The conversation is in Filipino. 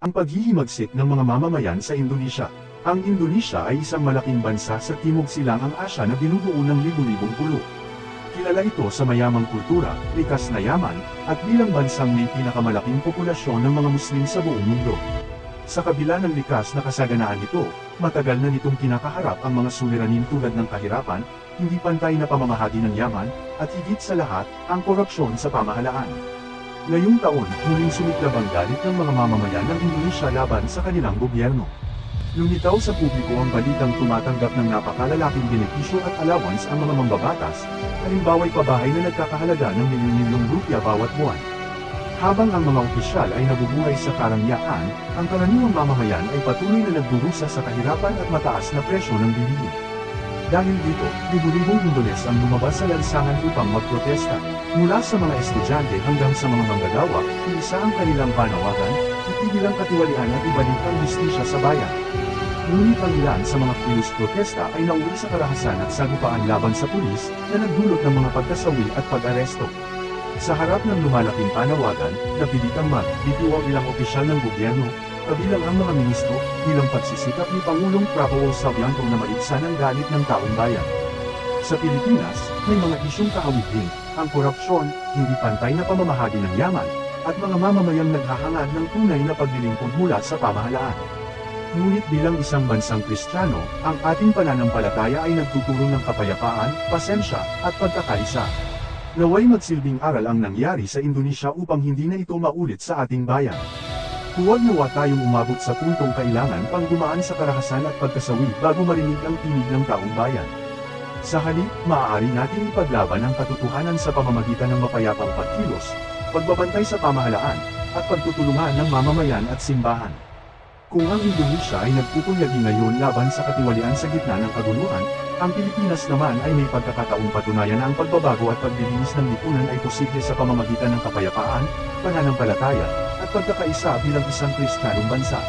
Ang paghihimagsik ng mga mamamayan sa Indonesia. Ang Indonesia ay isang malaking bansa sa Timog Silangang Asya na binubuo ng libu-libong pulo. Kilala ito sa mayamang kultura, likas na yaman, at bilang bansang may pinakamalaking populasyon ng mga Muslim sa buong mundo. Sa kabila ng likas na kasaganaan nito, matagal na nitong kinakaharap ang mga suliranin tulad ng kahirapan, hindi pantay na pamamahagi ng yaman, at higit sa lahat, ang korupsyon sa pamahalaan. Ngayong taon, muling sumiklab ang galit ng mga mamamayan ng Indonesia laban sa kanilang gobyerno. Lumitaw sa publiko ang balitang tumatanggap ng napakalalaking benepisyo at allowance ang mga mambabatas, halimbawa'y pabahay na nagkakahalaga ng milyon-milyong rupya bawat buwan. Habang ang mga opisyal ay nabubuhay sa karangyaan, ang karaniwang mamamayan ay patuloy na nagdurusa sa kahirapan at mataas na presyo ng bilihin. Dahil dito, libu-libong Indones ang lumabas sa lansangan upang magprotesta. Mula sa mga estudyante hanggang sa mga manggagawa, isa ang kanilang panawagan, itigil ang katiwalian at ibalik ang hustisya sa bayan. Ngunit ang ilan sa mga kilos protesta ay nauwi sa karahasan at sagupaan laban sa pulis, na nagdulot ng mga pagkasawi at pag-aresto. Sa harap ng lumalaking panawagan, napilitang magbitiw ang ilang opisyal ng gobyerno, kabilang ang mga ministro, bilang pagsisikap ni Pangulong Prabowo Subianto na maibsan ang galit ng taong bayan. Sa Pilipinas, may mga isyong kaawit din, ang korupsyon, hindi pantay na pamamahagi ng yaman, at mga mamamayang naghahangad ng tunay na paglilingkod mula sa pamahalaan. Ngunit bilang isang bansang Kristiyano, ang ating pananampalataya ay nagtuturo ng kapayapaan, pasensya, at pagkakaisa. Naway magsilbing aral ang nangyari sa Indonesia upang hindi na ito maulit sa ating bayan. Huwag nawa tayong umabot sa puntong kailangan pang dumaan sa karahasan at pagkasawi bago marinig ang tinig ng taong bayan. Sa halip, maaari natin ipaglaban ang katotohanan sa pamamagitan ng mapayapang pagkilos, pagbabantay sa pamahalaan, at pagtutulungan ng mamamayan at simbahan. Kung ang Indonesia ay nagpupunyagi ngayon laban sa katiwalian sa gitna ng kaguluhan, ang Pilipinas naman ay may pagkakataong patunayan na ang pagbabago at paglilinis ng lipunan ay posible sa pamamagitan ng kapayapaan, pananampalataya, at pagkakaisa bilang isang Kristiyanong bansa.